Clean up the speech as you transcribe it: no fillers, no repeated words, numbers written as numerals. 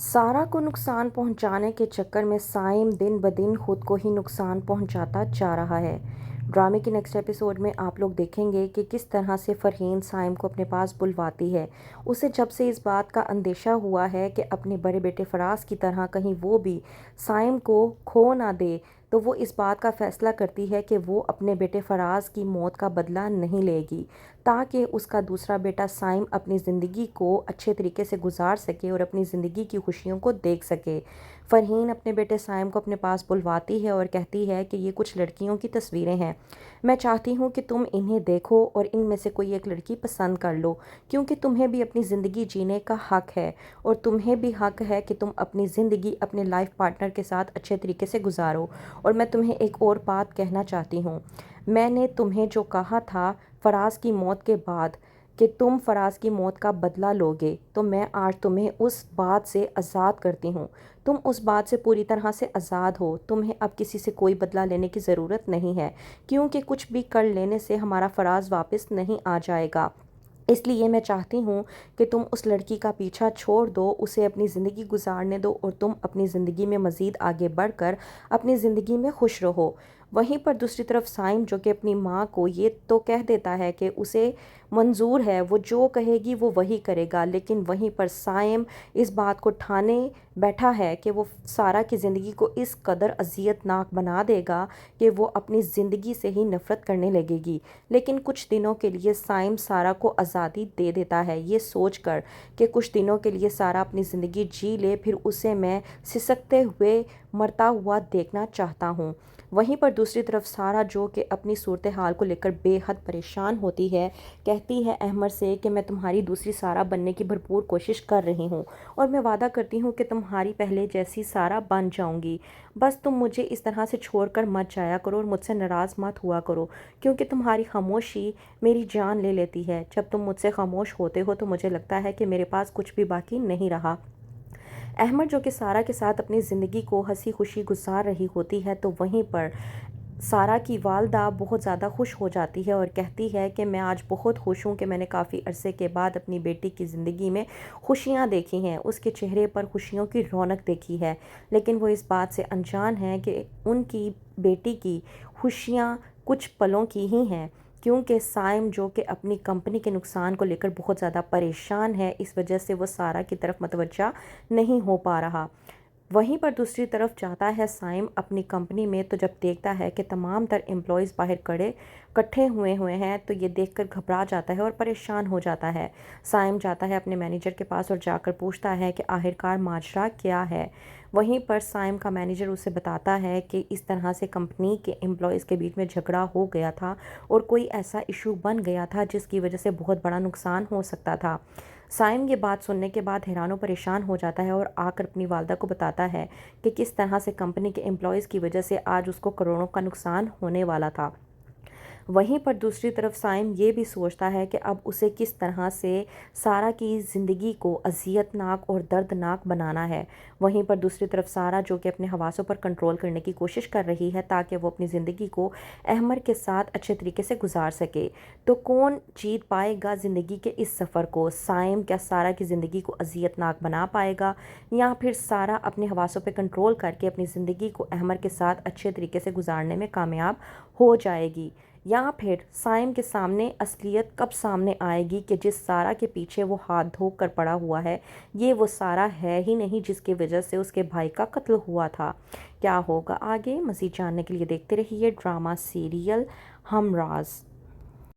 सारा को नुकसान पहुंचाने के चक्कर में साइम दिन ब दिन खुद को ही नुकसान पहुंचाता जा रहा है। ड्रामे के नेक्स्ट एपिसोड में आप लोग देखेंगे कि किस तरह से फरहीन साइम को अपने पास बुलवाती है। उसे जब से इस बात का अंदेशा हुआ है कि अपने बड़े बेटे फराज की तरह कहीं वो भी साइम को खो ना दे, तो वो इस बात का फ़ैसला करती है कि वो अपने बेटे फराज की मौत का बदला नहीं लेगी, ताकि उसका दूसरा बेटा साइम अपनी ज़िंदगी को अच्छे तरीके से गुजार सके और अपनी ज़िंदगी की खुशियों को देख सके। फ़रहीन अपने बेटे साइम को अपने पास बुलवाती है और कहती है कि ये कुछ लड़कियों की तस्वीरें हैं, मैं चाहती हूँ कि तुम इन्हें देखो और इनमें से कोई एक लड़की पसंद कर लो, क्योंकि तुम्हें भी अपनी ज़िंदगी जीने का हक़ है और तुम्हें भी हक़ है कि तुम अपनी ज़िंदगी अपने लाइफ पार्टनर के साथ अच्छे तरीके से गुजारो। और मैं तुम्हें एक और बात कहना चाहती हूँ, मैंने तुम्हें जो कहा था फराज की मौत के बाद कि तुम फराज की मौत का बदला लोगे, तो मैं आज तुम्हें उस बात से आज़ाद करती हूँ। तुम उस बात से पूरी तरह से आज़ाद हो। तुम्हें अब किसी से कोई बदला लेने की ज़रूरत नहीं है, क्योंकि कुछ भी कर लेने से हमारा फराज वापस नहीं आ जाएगा। इसलिए मैं चाहती हूँ कि तुम उस लड़की का पीछा छोड़ दो, उसे अपनी ज़िंदगी गुजारने दो और तुम अपनी ज़िंदगी में मज़ीद आगे बढ़कर अपनी ज़िंदगी में खुश रहो। वहीं पर दूसरी तरफ साइम, जो कि अपनी माँ को ये तो कह देता है कि उसे मंजूर है, वो जो कहेगी वो वही करेगा, लेकिन वहीं पर साइम इस बात को ठाने बैठा है कि वो सारा की ज़िंदगी को इस कदर अजियतनाक बना देगा कि वो अपनी ज़िंदगी से ही नफ़रत करने लगेगी। लेकिन कुछ दिनों के लिए साइम सारा को आज़ादी दे देता है, ये सोचकर कि कुछ दिनों के लिए सारा अपनी ज़िंदगी जी ले, फिर उसे मैं सिसकते हुए मरता हुआ देखना चाहता हूँ। वहीं पर दूसरी तरफ सारा, जो कि अपनी सूरत हाल को लेकर बेहद परेशान होती है, कहती है अहमद से कि मैं तुम्हारी दूसरी सारा बनने की भरपूर कोशिश कर रही हूँ और मैं वादा करती हूँ कि तुम्हारी पहले जैसी सारा बन जाऊँगी। बस तुम मुझे इस तरह से छोड़कर मत जाया करो और मुझसे नाराज़ मत हुआ करो, क्योंकि तुम्हारी खामोशी मेरी जान ले लेती है। जब तुम मुझसे खामोश होते हो तो मुझे लगता है कि मेरे पास कुछ भी बाकी नहीं रहा। अहमद, जो कि सारा के साथ अपनी ज़िंदगी को हंसी खुशी गुजार रही होती है, तो वहीं पर सारा की वालदा बहुत ज़्यादा खुश हो जाती है और कहती है कि मैं आज बहुत खुश हूँ कि मैंने काफ़ी अरसे के बाद अपनी बेटी की ज़िंदगी में खुशियाँ देखी हैं, उसके चेहरे पर खुशियों की रौनक देखी है। लेकिन वो इस बात से अनजान है कि उनकी बेटी की खुशियाँ कुछ पलों की ही हैं, क्योंकि साइम, जो कि अपनी कंपनी के नुकसान को लेकर बहुत ज़्यादा परेशान है, इस वजह से वो सारा की तरफ मतवज्जा नहीं हो पा रहा। वहीं पर दूसरी तरफ जाता है साइम अपनी कंपनी में, तो जब देखता है कि तमाम तर एम्प्लॉयज़ बाहर खड़े इकट्ठे हुए हुए हैं, तो ये देखकर घबरा जाता है और परेशान हो जाता है। साइम जाता है अपने मैनेजर के पास और जाकर पूछता है कि आखिरकार माजरा क्या है। वहीं पर साइम का मैनेजर उसे बताता है कि इस तरह से कंपनी के एम्प्लॉयज़ के बीच में झगड़ा हो गया था और कोई ऐसा इशू बन गया था जिसकी वजह से बहुत बड़ा नुकसान हो सकता था। साइम ये बात सुनने के बाद हैरान व परेशान हो जाता है और आकर अपनी वालदा को बताता है कि किस तरह से कंपनी के एम्प्लॉयज़ की वजह से आज उसको करोड़ों का नुकसान होने वाला था। वहीं पर दूसरी तरफ साइम ये भी सोचता है कि अब उसे किस तरह से सारा की ज़िंदगी को अजियतनाक और दर्दनाक बनाना है। वहीं पर दूसरी तरफ सारा, जो कि अपने हवासों पर कंट्रोल करने की कोशिश कर रही है ताकि वो अपनी ज़िंदगी को अहमद के साथ अच्छे तरीके से गुजार सके। तो कौन जीत पाएगा ज़िंदगी के इस सफ़र को? साइम क्या सारा की ज़िंदगी को अजियतनाक बना पाएगा, या फिर सारा अपने हवासों पर कंट्रोल करके अपनी ज़िंदगी को अहमद के साथ अच्छे तरीके से गुजारने में कामयाब हो जाएगी? या फिर साइम के सामने असलियत कब सामने आएगी कि जिस सारा के पीछे वो हाथ धो कर पड़ा हुआ है, ये वो सारा है ही नहीं जिसकी वजह से उसके भाई का कत्ल हुआ था। क्या होगा आगे? मज़ीद जानने के लिए देखते रहिए ड्रामा सीरियल हमराज़।